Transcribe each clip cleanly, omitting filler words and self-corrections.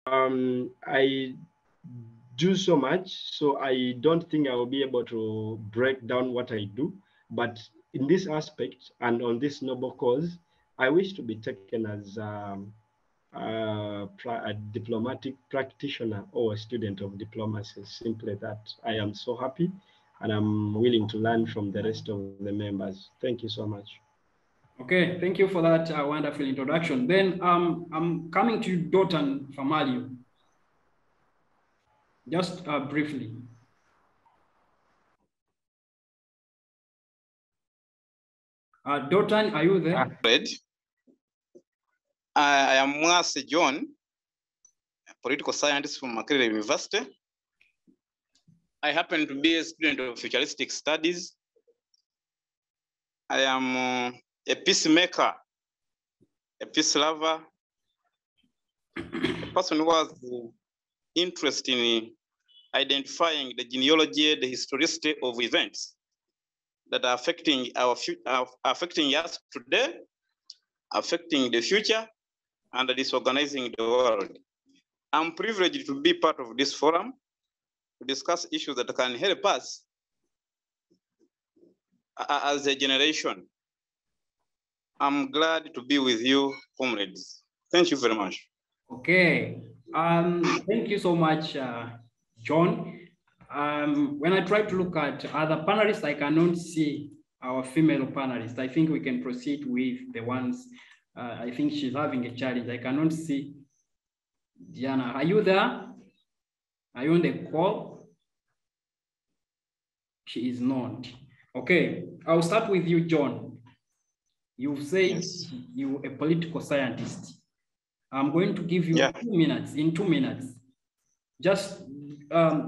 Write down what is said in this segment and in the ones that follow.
I do so much, so I don't think I will be able to break down what I do. But in this aspect and on this noble cause, I wish to be taken as a diplomatic practitioner or a student of diplomacy. Simply that I am so happy and I'm willing to learn from the rest of the members. Thank you so much. Okay, thank you for that wonderful introduction. Then I'm coming to Dotan Famalio. Just briefly. Dotan, are you there? I am Mwase John, a political scientist from Makerere University. I happen to be a student of futuristic studies. I am a peacemaker, a peace lover, a person who has interest in identifying the genealogy, the historicity of events that are affecting affecting us today, affecting the future, and disorganizing the world. I'm privileged to be part of this forum to discuss issues that can help us as a generation. I'm glad to be with you, comrades. Thank you very much. Okay. Thank you so much, John. When I try to look at other panelists, I cannot see our female panelists. I think we can proceed with the ones. I think she's having a challenge. I cannot see Diana. Are you there? Are you on the call? She is not. Okay, I'll start with you, John. You've said yes. You're a political scientist. I'm going to give you 2 minutes. In 2 minutes, just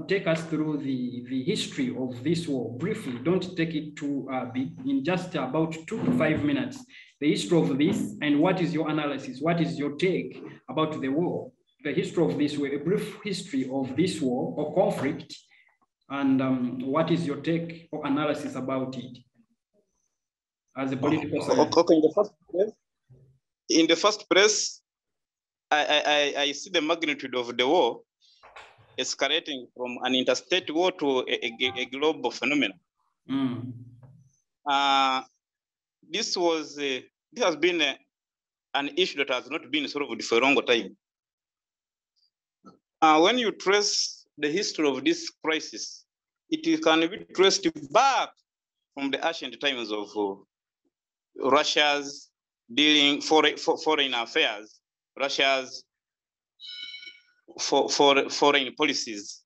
take us through the history of this war briefly. Don't take it too big. In just about 2 to 5 minutes, the history of this and what is your analysis? What is your take about the war? The history of this war, a brief history of this war or conflict, and what is your take or analysis about it as a political scientist? Okay, in the first place, I see the magnitude of the war escalating from an interstate war to a global phenomenon. This has been an issue that has not been solved for a long time. When you trace the history of this crisis, it can be traced back from the ancient times of Russia's dealing foreign affairs, Russia's foreign policies.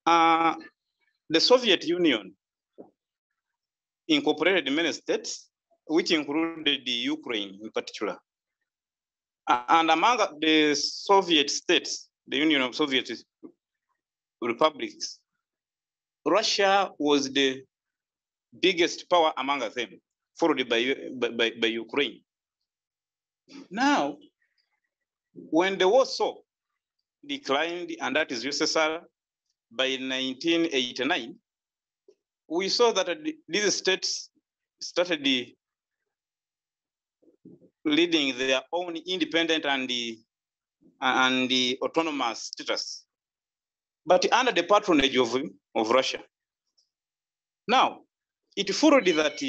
The Soviet Union incorporated many states, which included the Ukraine in particular. And among the Soviet states, the Union of Soviet Republics, Russia was the biggest power among them, followed by Ukraine. Now, when the Warsaw declined, and that is USSR, by 1989, we saw that these states started leading their own independent and the autonomous status, but under the patronage of Russia. Now, it followed that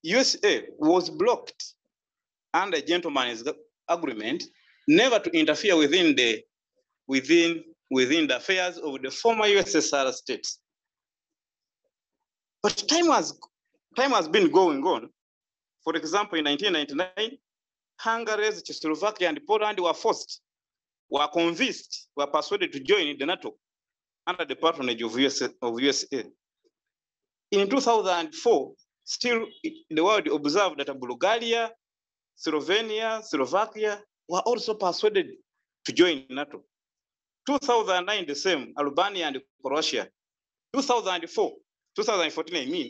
USA was blocked under gentleman's agreement never to interfere within the affairs of the former USSR states. But time has been going on. For example, in 1999, Hungary, Czechoslovakia, and Poland were convinced, were persuaded to join the NATO under the patronage of USA. In 2004, still the world observed that Bulgaria, Slovenia, Slovakia were also persuaded to join NATO. 2009, the same, Albania and Croatia. 2014, I mean,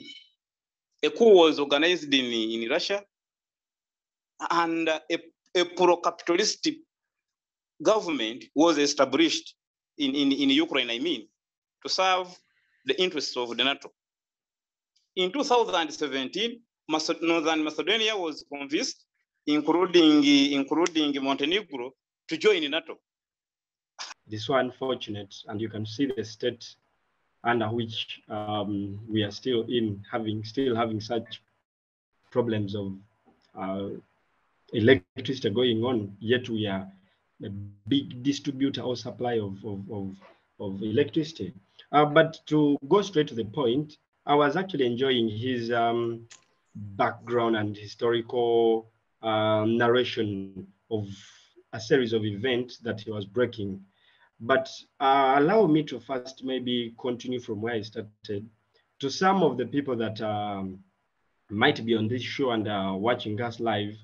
a coup was organized in Russia, and a pro-capitalist government was established in Ukraine, I mean, to serve the interests of the NATO. In 2017, Northern Macedonia was convinced including Montenegro, to join NATO. This is so unfortunate, and you can see the state under which we are still having such problems of electricity going on, yet we are a big distributor or supply of electricity. But to go straight to the point, I was actually enjoying his background and historical narration of a series of events that he was breaking. But allow me to first maybe continue from where I started. To some of the people that might be on this show and watching us live,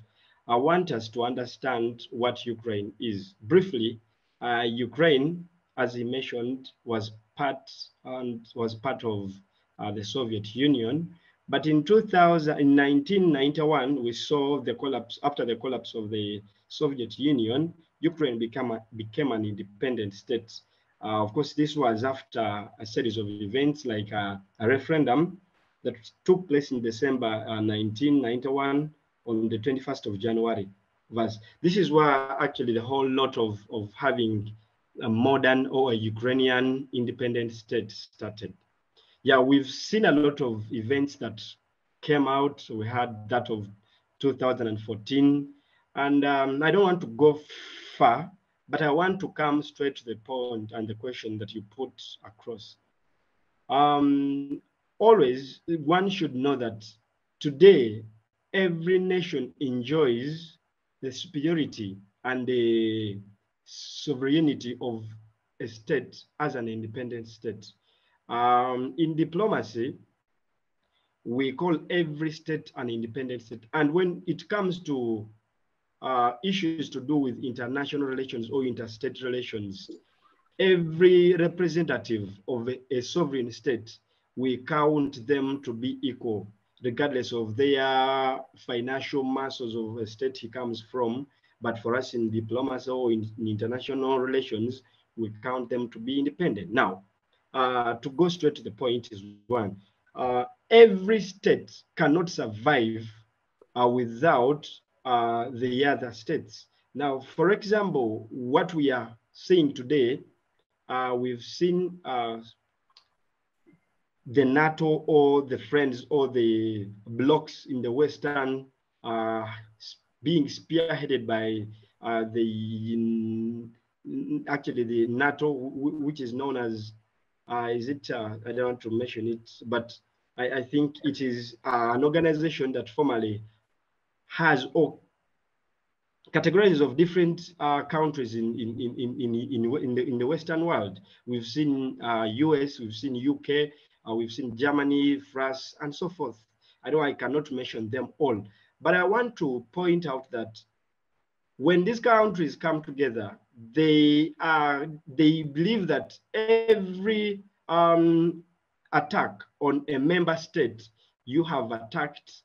I want us to understand what Ukraine is. Briefly, Ukraine, as he mentioned, was part of the Soviet Union. But in 1991, we saw the collapse. After the collapse of the Soviet Union, Ukraine became an independent state. Of course, this was after a series of events like a referendum that took place in December 1991 on the 21st of January. This is where actually the whole lot of having a modern or a Ukrainian independent state started. Yeah, we've seen a lot of events that came out. We had that of 2014. And I don't want to go far, but I want to come straight to the point and the question that you put across. Always, one should know that today, every nation enjoys the superiority and the sovereignty of a state as an independent state. In diplomacy, we call every state an independent state. And when it comes to issues to do with international relations or interstate relations, every representative of a sovereign state, we count them to be equal, regardless of their financial muscles of a state he comes from. But for us in diplomacy or in international relations, we count them to be independent. Now, to go straight to the point is one, every state cannot survive without the other states. Now, for example, what we are seeing today, we've seen the NATO or the friends or the blocs in the Western being spearheaded by actually the NATO, which is known as, I don't want to mention it, but I think it is an organization that formally has all categories of different countries in the Western world. We've seen US, we've seen UK, we've seen Germany, France, and so forth. I know I cannot mention them all, but I want to point out that when these countries come together, they believe that every attack on a member state, you have attacked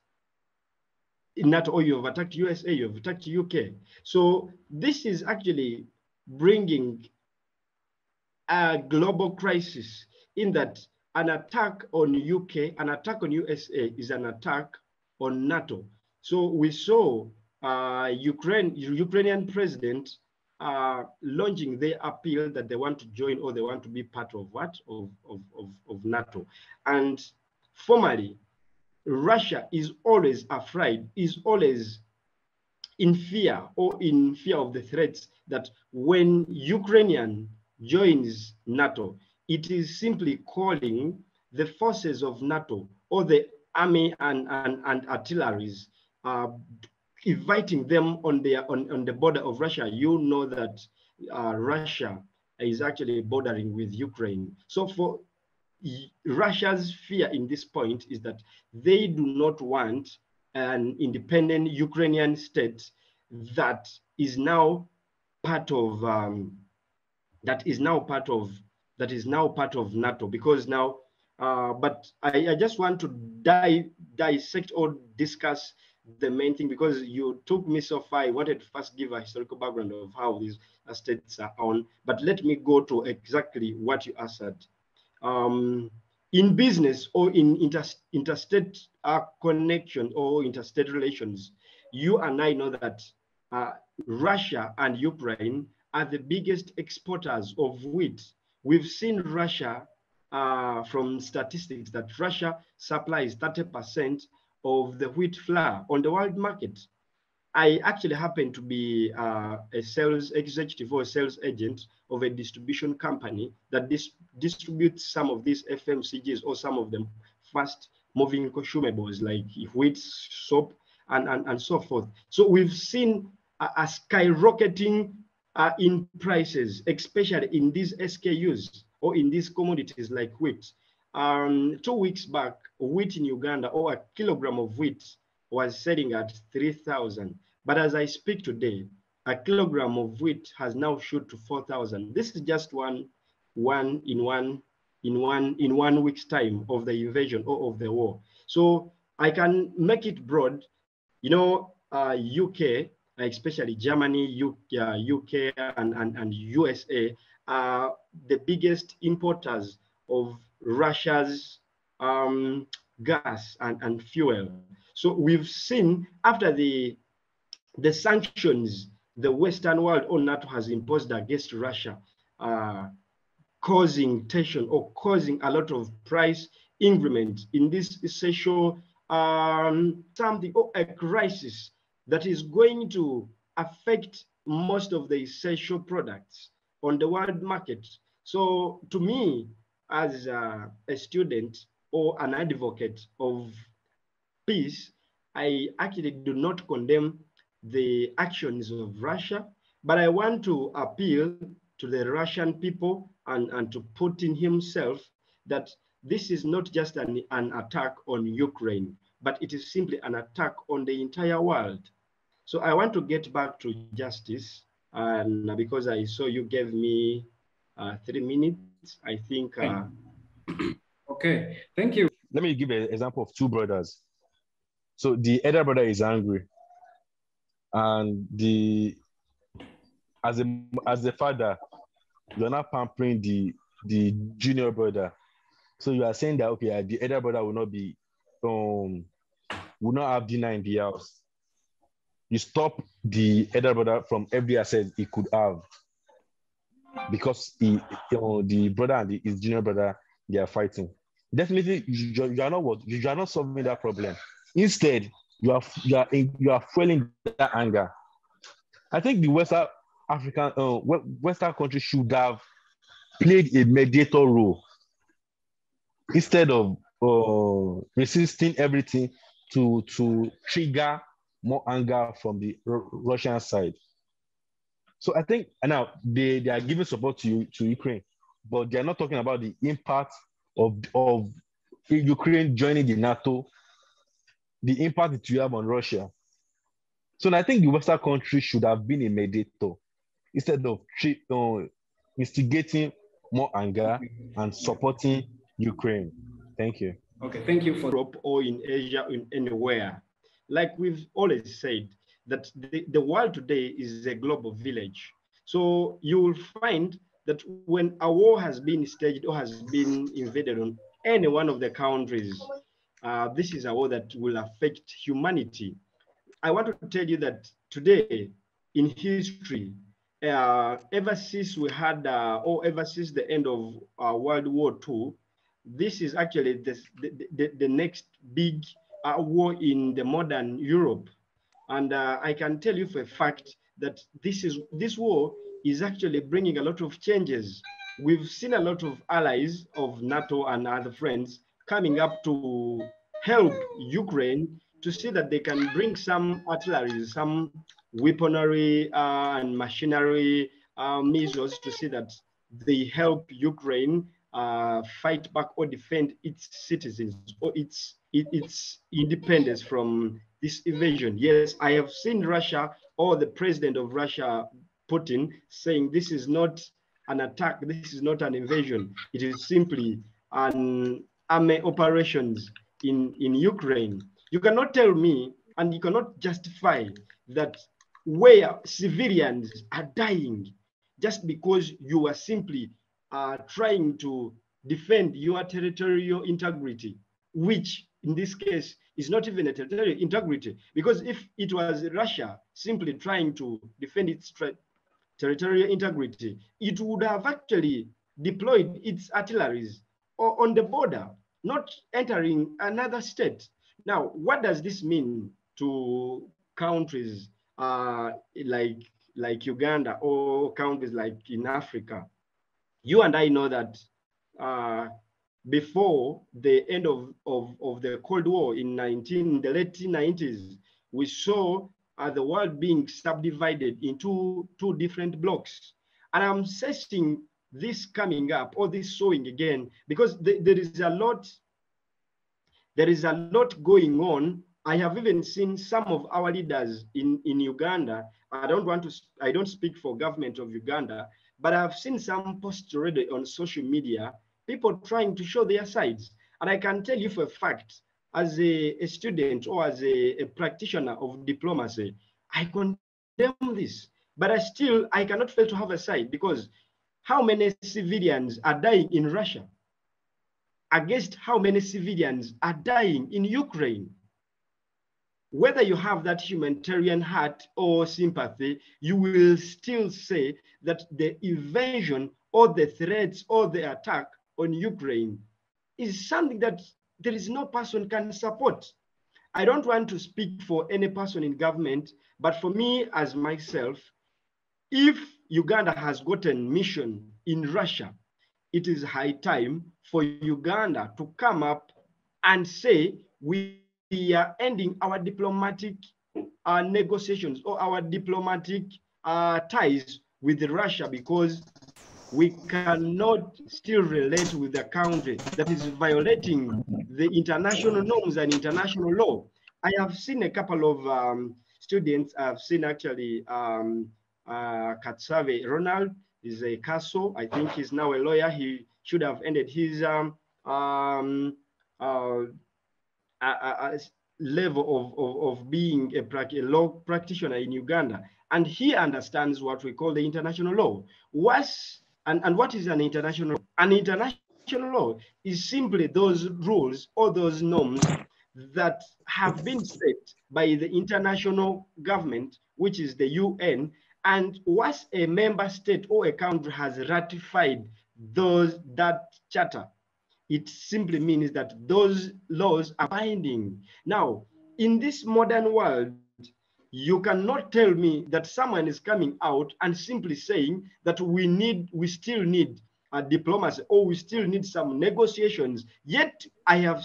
NATO, or you have attacked USA, you have attacked UK. So this is actually bringing a global crisis in that an attack on UK, an attack on USA is an attack on NATO. So we saw Ukrainian president launching their appeal that they want to join or they want to be part of what? Of NATO. And formally, Russia is always afraid, is always in fear or in fear of the threats that when Ukrainian joins NATO, it is simply calling the forces of NATO or the army and artilleries, inviting them on the border of Russia. You know that Russia is actually bordering with Ukraine. So for Russia's fear in this point is that they do not want an independent Ukrainian state that is now part of NATO, because now but I just want to dissect or discuss the main thing, because you took me so far. I wanted to first give a historical background of how these states are on, but let me go to exactly what you answered. In business or in interstate connection or interstate relations, you and I know that Russia and Ukraine are the biggest exporters of wheat. We've seen Russia, from statistics, that Russia supplies 30% of the wheat flour on the world market. I actually happen to be a sales executive or a sales agent of a distribution company that distributes some of these FMCGs, or some of them fast moving consumables like wheat, soap, and so forth. So we've seen a skyrocketing in prices, especially in these SKUs or in these commodities like wheat. 2 weeks back, wheat in Uganda, or a kilogram of wheat, was selling at 3,000. But as I speak today, a kilogram of wheat has now shot to 4,000. This is just one in one week's time of the invasion or of the war. So I can make it broad. You know, UK, especially Germany, UK, and USA are the biggest importers of Russia's gas and fuel. So we've seen, after the sanctions the Western world or NATO has imposed against Russia, causing tension or causing a lot of price increment in this essential something, or a crisis that is going to affect most of the essential products on the world market. So to me, as a student or an advocate of peace, I actually do not condemn the actions of Russia, but I want to appeal to the Russian people and to Putin himself that this is not just an attack on Ukraine, but it is simply an attack on the entire world. So I want to get back to justice, and because I saw you gave me 3 minutes, I think. Okay, thank you. Let me give an example of two brothers. So the elder brother is angry, and as the father, you're not pampering the junior brother. So you are saying that, okay, the elder brother will not have dinner in the house. You stop the elder brother from every asset he could have, because the brother and his junior brother, they are fighting. Definitely, you are not solving that problem. Instead, you are fueling that anger. I think the Western countries should have played a mediator role instead of resisting everything to trigger more anger from the Russian side. So I think now they are giving support to Ukraine, but they are not talking about the impact of Ukraine joining the NATO, the impact it will have on Russia. So I think the Western countries should have been a mediator instead of instigating more anger and supporting Ukraine. Thank you. Okay, thank you for Europe or in Asia, in anywhere. Like we've always said, that the world today is a global village. So you will find that when a war has been staged or has been invaded on any one of the countries, this is a war that will affect humanity. I want to tell you that today in history, ever since we had, or ever since the end of World War II, this is actually the next big war in the modern Europe. And I can tell you for a fact that this war is actually bringing a lot of changes. We've seen a lot of allies of NATO and other friends coming up to help Ukraine to see that they can bring some artillery, some weaponry and machinery measures to see that they help Ukraine fight back or defend its citizens or its independence from this invasion. Yes, I have seen Russia or the president of Russia, Putin, saying this is not an attack, this is not an invasion. It is simply an army operations in Ukraine. You cannot tell me, and you cannot justify that where civilians are dying just because you are simply trying to defend your territorial integrity, which in this case is not even a territorial integrity, because if it was Russia simply trying to defend its territorial integrity, it would have actually deployed its artilleries on the border, not entering another state. Now, what does this mean to countries like Uganda or countries like in Africa? You and I know that before the end of the Cold War in the late 90s, we saw the world being subdivided into two different blocks. And I'm sensing this coming up, or this showing again, because there is a lot going on. I have even seen some of our leaders in Uganda. I don't speak for government of Uganda, but I've seen some posts already on social media, people trying to show their sides. And I can tell you for a fact, as a student or as a practitioner of diplomacy, I condemn this. But I cannot fail to have a side, because how many civilians are dying in Russia against how many civilians are dying in Ukraine? Whether you have that humanitarian heart or sympathy, you will still say that the invasion or the threats or the attack on Ukraine is something that there is no person can support. I don't want to speak for any person in government, but for me as myself, if Uganda has gotten mission in Russia, it is high time for Uganda to come up and say we are ending our diplomatic negotiations or our diplomatic ties with Russia, because we cannot still relate with a country that is violating the international norms and international law. I have seen a couple of students. I've seen actually Katsave Ronald is a CASO. I think he's now a lawyer. He should have ended his level of being a law practitioner in Uganda, and he understands what we call the international law. And what is an international law? An international law is simply those rules or those norms that have been set by the international government, which is the UN, and once a member state or a country has ratified that charter, it simply means that those laws are binding. Now, in this modern world, you cannot tell me that someone is coming out and simply saying that we still need a diplomacy, or we still need some negotiations. Yet I have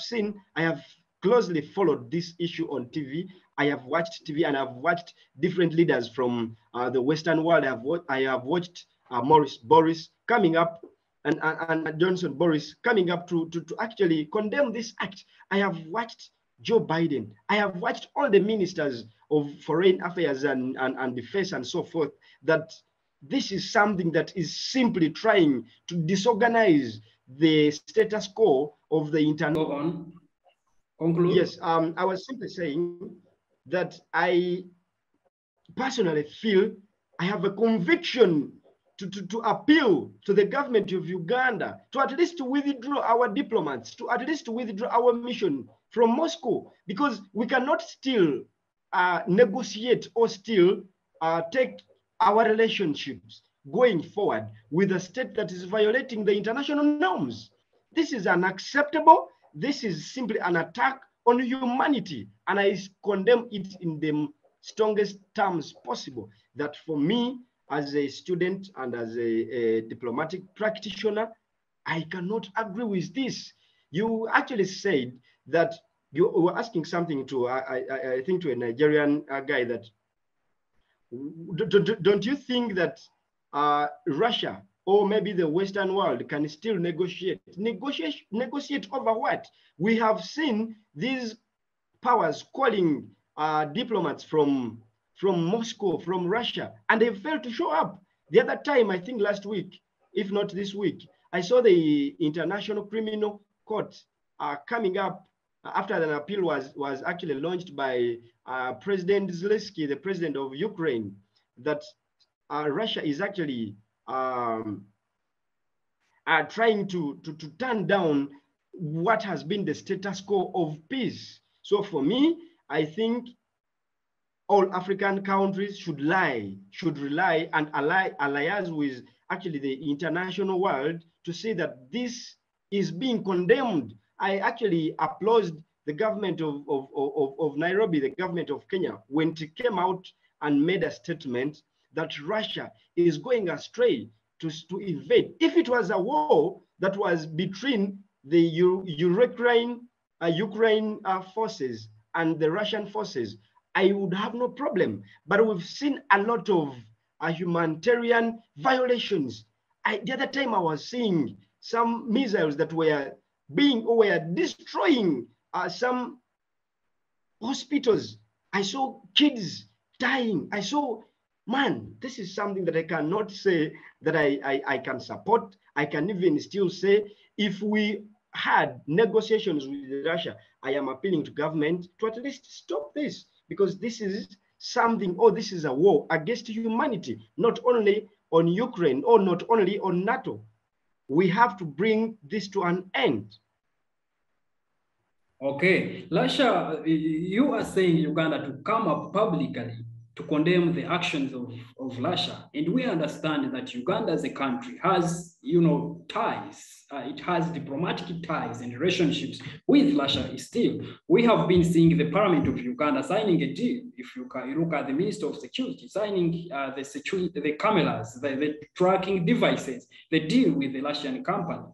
closely followed this issue on TV. I have watched TV and I've watched different leaders from the Western world. I have watched Maurice Boris coming up and Johnson Boris coming up to actually condemn this act. I have watched Joe Biden. I have watched all the ministers of foreign affairs and defense and so forth, that this is something that is simply trying to disorganize the status quo of the international. Go on. Conclude. Yes, I was simply saying that I personally feel I have a conviction to appeal to the government of Uganda to at least withdraw our diplomats, to at least withdraw our mission from Moscow, because we cannot still negotiate or still take our relationships going forward with a state that is violating the international norms. This is unacceptable. This is simply an attack on humanity, and I condemn it in the strongest terms possible. That for me, as a student and as a diplomatic practitioner, I cannot agree with this. You actually said that you were asking something to, I think, to a Nigerian guy, that don't you think that Russia or maybe the Western world can still negotiate? Negotiate over what? We have seen these powers calling diplomats from Moscow, from Russia, and they failed to show up. The other time, I think last week, if not this week, I saw the International Criminal Court coming up after an appeal was actually launched by President Zelensky, the president of Ukraine, that Russia is actually trying to turn down what has been the status quo of peace. So for me, I think all African countries should rely and alliance with actually the international world to say that this is being condemned. I actually applaud the government of Nairobi, the government of Kenya, when it came out and made a statement that Russia is going astray to invade. If it was a war that was between the Ukraine forces and the Russian forces, I would have no problem. But we've seen a lot of humanitarian violations. The other time I was seeing some missiles that were destroying some hospitals. I saw kids dying. I saw, man, this is something that I cannot say that I can support. I can even still say if we had negotiations with Russia, I am appealing to government to at least stop this, because this is something, this is a war against humanity, not only on Ukraine or not only on NATO. We have to bring this to an end. Okay, Lasha, you are saying Uganda to come up publicly to condemn the actions of Lasha, and we understand that Uganda as a country has, ties. It has diplomatic ties and relationships with Lasha still. We have been seeing the Parliament of Uganda signing a deal. If you look at the Minister of Security signing the cameras, the tracking devices, the deal with the Lashian company.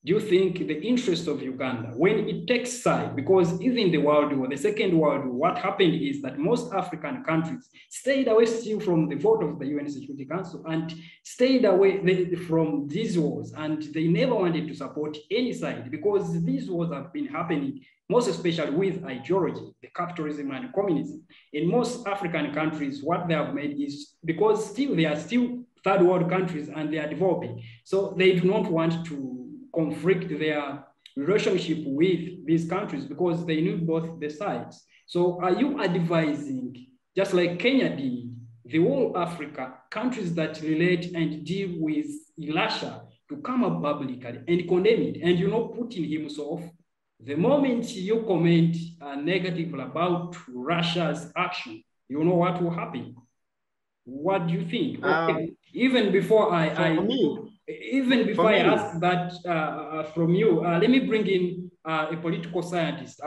Do you think the interest of Uganda, when it takes side, because even the World War, the Second World War, what happened is that most African countries stayed away still from the vote of the UN Security Council and stayed away from these wars, and they never wanted to support any side because these wars have been happening, most especially with ideology, the capitalism and communism. In most African countries, what they have made is, because still they are still third world countries and they are developing, so they do not want to conflict their relationship with these countries because they need both the sides. So are you advising, just like Kenya did, the whole Africa, countries that relate and deal with Lasha to come up publicly and condemn it, and Putin himself, the moment you comment negatively about Russia's action, you know what will happen? What do you think? Okay. Even before I ask that from you, let me bring in a political scientist.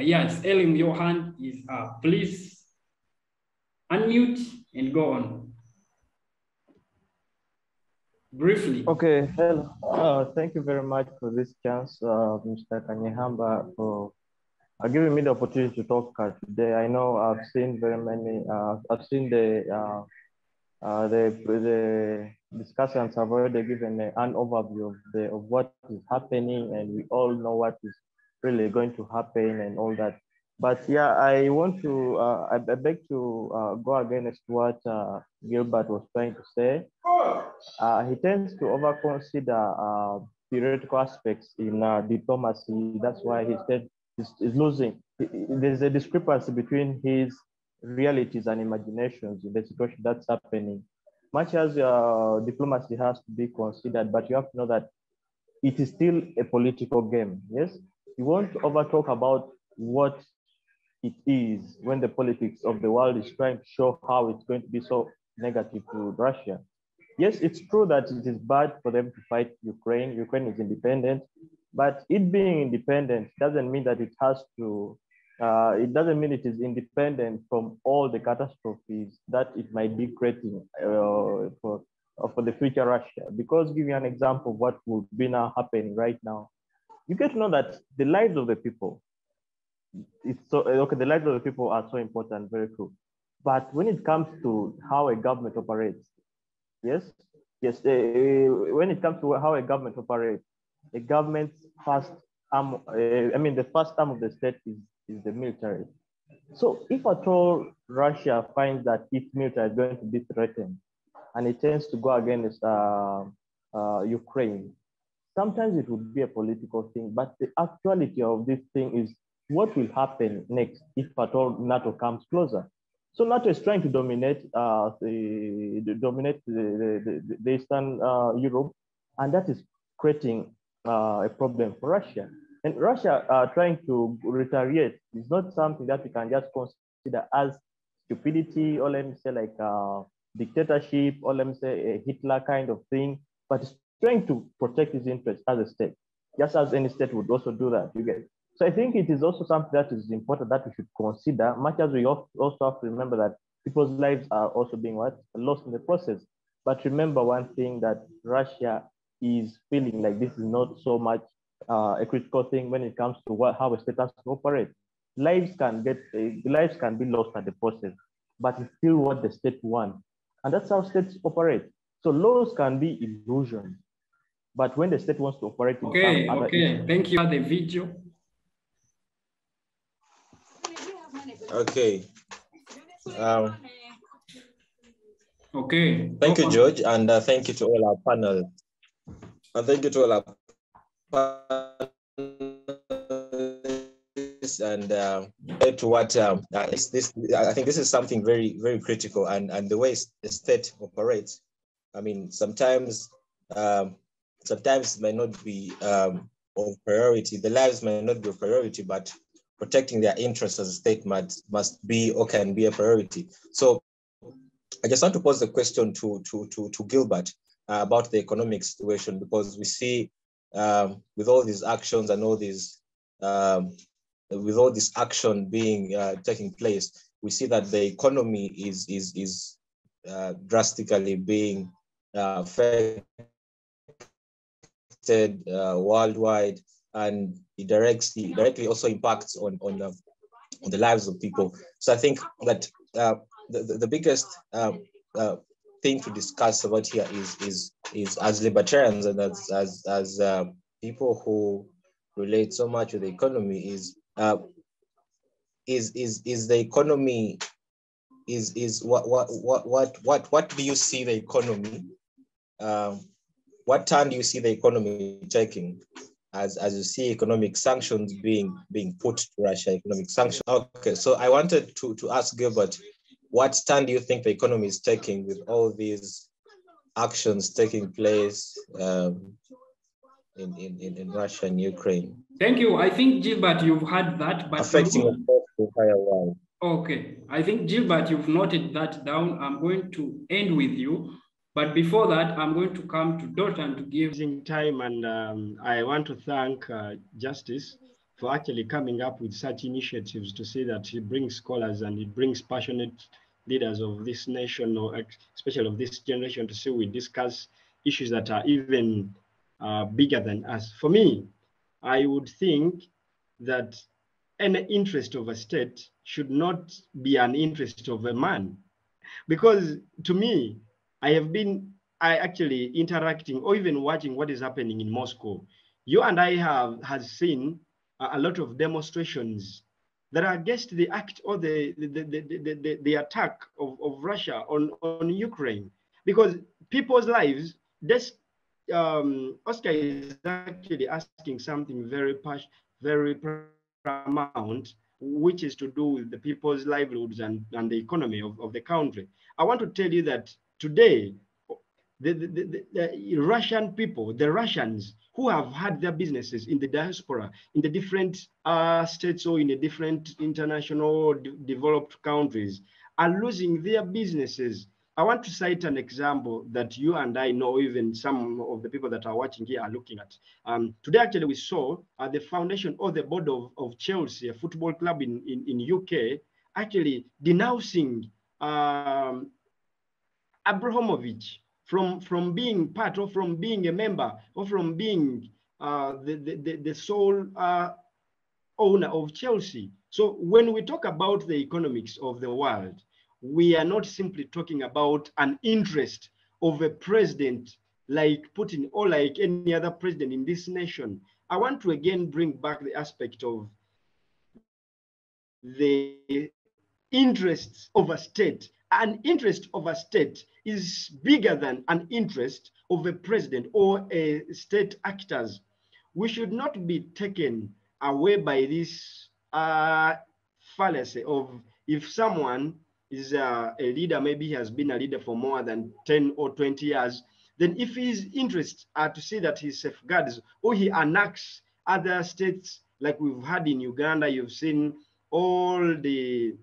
Yes, Elim, your hand is up. Please unmute and go on. Briefly. Okay, hello. Thank you very much for this chance, Mr. Kanyehamba, for giving me the opportunity to talk today. I know I've seen very many, I've seen the discussants have already given an overview of what is happening, and we all know what is really going to happen and all that. But yeah, I want to, I beg to go against what Gilbert was trying to say. He tends to overconsider theoretical aspects in diplomacy. That's why he said he's losing. There's a discrepancy between his realities and imaginations in the situation that's happening. Much as diplomacy has to be considered, but you have to know that it is still a political game. Yes, you won't over talk about what it is when the politics of the world is trying to show how it's going to be so negative to Russia. Yes, it's true that it is bad for them to fight Ukraine. Ukraine is independent, but it being independent doesn't mean that it has to. It doesn't mean it is independent from all the catastrophes that it might be creating for the future Russia. Because give you an example of what would be now happening right now, you get to know that the lives of the people, the lives of the people are so important, very true. But when it comes to how a government operates, when it comes to how a government operates, a government's first arm, the first arm of the state is the military. So if at all Russia finds that its military is going to be threatened and it tends to go against Ukraine, sometimes it would be a political thing, but the actuality of this thing is what will happen next if at all NATO comes closer. So NATO is trying to dominate the Eastern Europe, and that is creating a problem for Russia. And Russia trying to retaliate is not something that we can just consider as stupidity, or let me say like dictatorship, or let me say a Hitler kind of thing, but it's trying to protect his interests as a state, just as any state would also do that. You get. So I think it is also something that is important that we should consider, much as we also have to remember that people's lives are also being lost in the process. But remember one thing, that Russia is feeling like this is not so much a critical thing when it comes to how a state has to operate. Lives can be lost at the process, but it's still what the state wants, and that's how states operate. So laws can be illusions, but when the state wants to operate in some other issue. Thank you for the video. Okay. Okay. Thank you, George, and thank you to all our panel. And thank you to all our panelists, and to what this. I think this is something very, very critical, and the way the state operates. I mean, sometimes it may not be of priority. The lives may not be a priority, but protecting their interests as a state must be or can be a priority. So I just want to pose the question to Gilbert about the economic situation, because we see with all these actions and all these with all this action being taking place, we see that the economy is drastically being affected worldwide, and it directly also impacts on the lives of people. So I think that the biggest thing to discuss about here is as libertarians and as people who relate so much with the economy is the economy is what do you see the economy what turn do you see the economy taking as you see economic sanctions being put to Russia, economic sanctions? Okay, so I wanted to ask Gilbert, what stand do you think the economy is taking with all these actions taking place in Russia and Ukraine? Thank you. I think, Gilbert, you've heard that, but affecting the entire world. Okay, I think, Gilbert, you've noted that down. I'm going to end with you, but before that, I'm going to come to Dotun to give time, and I want to thank Justice for actually coming up with such initiatives to say that he brings scholars and it brings passionate leaders of this nation, or especially of this generation, to see we discuss issues that are even bigger than us. For me, I would think that any interest of a state should not be an interest of a man, because to me, I actually interacting or even watching what is happening in Moscow. You and I have seen a lot of demonstrations that are against the act or the attack of Russia on Ukraine, because people's lives. Oscar is actually asking something very paramount, which is to do with the people's livelihoods and the economy of the country. I want to tell you that today, the Russian people, the Russians who have had their businesses in the diaspora, in the different states or in the different international developed countries, are losing their businesses. I want to cite an example that you and I know, even some of the people that are watching here are looking at. Today, actually, we saw the foundation or the board of Chelsea, a football club in UK, actually denouncing Abramovich from being part or from being a member or from being the sole owner of Chelsea. So when we talk about the economics of the world, we are not simply talking about an interest of a president like Putin or like any other president in this nation. I want to again bring back the aspect of the interests of a state. An interest of a state is bigger than an interest of a president or a state actors. We should not be taken away by this fallacy of if someone is a leader, maybe he has been a leader for more than 10 or 20 years, then if his interests are to see that he safeguards or he enacts other states, like we've had in Uganda, you've seen all the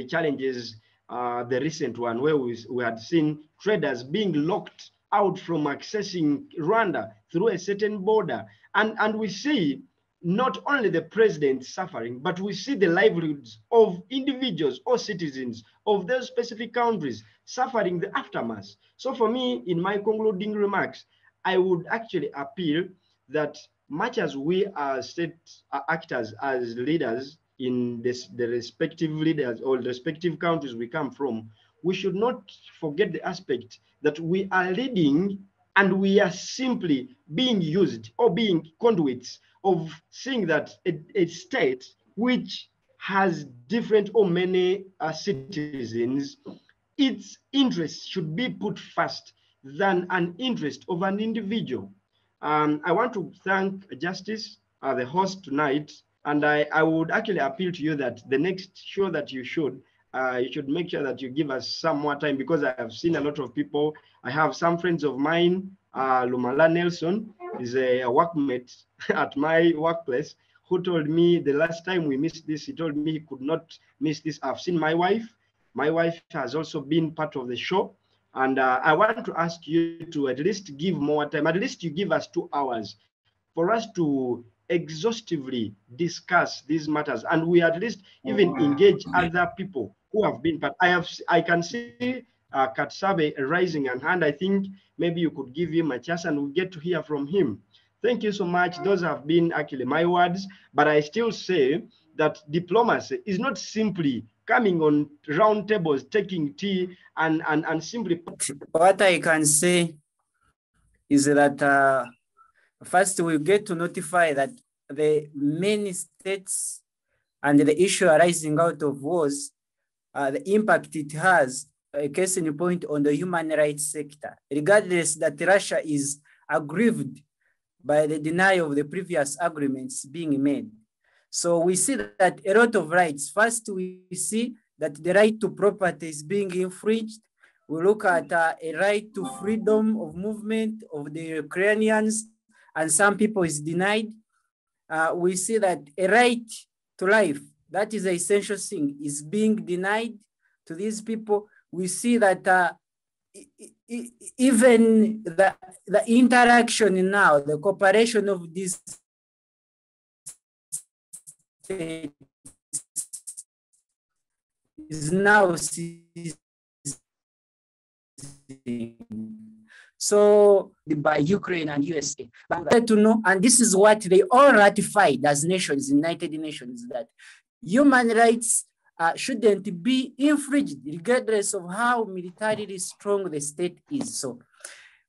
challenges, the recent one where we had seen traders being locked out from accessing Rwanda through a certain border. And we see not only the president suffering, but we see the livelihoods of individuals or citizens of those specific countries suffering the aftermath. So for me, in my concluding remarks, I would actually appeal that much as we are state actors as leaders in the respective leaders or respective countries we come from, we should not forget the aspect that we are leading and we are simply being used or being conduits of seeing that a state which has different or many citizens, its interests should be put first than an interest of an individual. I want to thank Justice, the host tonight, and I would actually appeal to you that the next show that you should make sure that you give us some more time, because I have seen a lot of people. I have some friends of mine, Lumala Nelson is a workmate at my workplace, who told me the last time we missed this, he told me he could not miss this. I've seen my wife. My wife has also been part of the show. And I want to ask you to at least give more time. At least you give us 2 hours for us to exhaustively discuss these matters. And we at least even engage other people who have been part. I can see Katsabe raising a hand. I think maybe you could give him a chance and we'll get to hear from him. Thank you so much. Those have been actually my words, but I still say that diplomacy is not simply coming on round tables, taking tea and simply. What I can say is that first we get to notify that the many states and the issue arising out of wars, the impact it has, a case in point on the human rights sector, regardless that Russia is aggrieved by the denial of the previous agreements being made. So we see that a lot of rights. First, we see that the right to property is being infringed. We look at a right to freedom of movement of the Ukrainians, and some people is denied. We see that a right to life, that is an essential thing, is being denied to these people. We see that even the interaction now, the cooperation of these states is now ceasing. So by Ukraine and USA, but to know, and this is what they all ratified as nations, United Nations, that human rights shouldn't be infringed regardless of how militarily strong the state is. So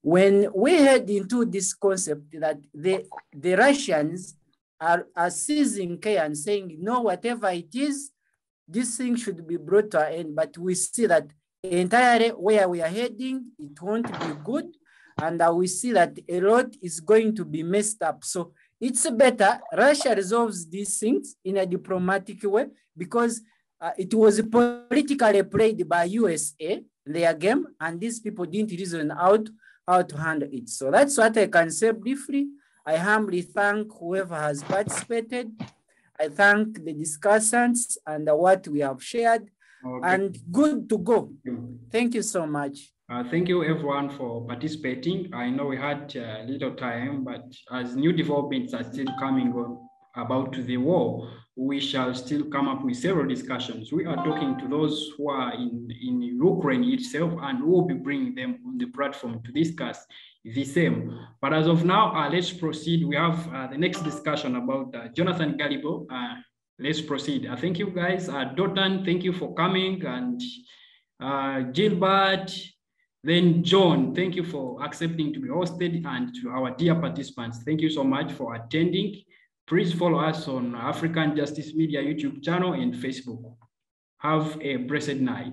when we head into this concept that the Russians are seizing care and saying, no, whatever it is, this thing should be brought to an end, but we see that entirely where we are heading, it won't be good. And we see that a lot is going to be messed up. So it's better Russia resolves these things in a diplomatic way, because it was politically played by USA, their game, and these people didn't reason out how to handle it. So that's what I can say briefly. I humbly thank whoever has participated. I thank the discussants and what we have shared. Okay. And good to go. Thank you so much. Thank you everyone for participating. I know we had little time, but as new developments are still coming on about the war, we shall still come up with several discussions. We are talking to those who are in Ukraine itself, and we will be bringing them on the platform to discuss the same. But as of now, let's proceed. We have the next discussion about Jonathan Galibo. Let's proceed. Thank you guys. Dotan, thank you for coming. And Gilbert, then John, thank you for accepting to be hosted. And to our dear participants, thank you so much for attending. Please follow us on African Justice Media YouTube channel and Facebook. Have a blessed night.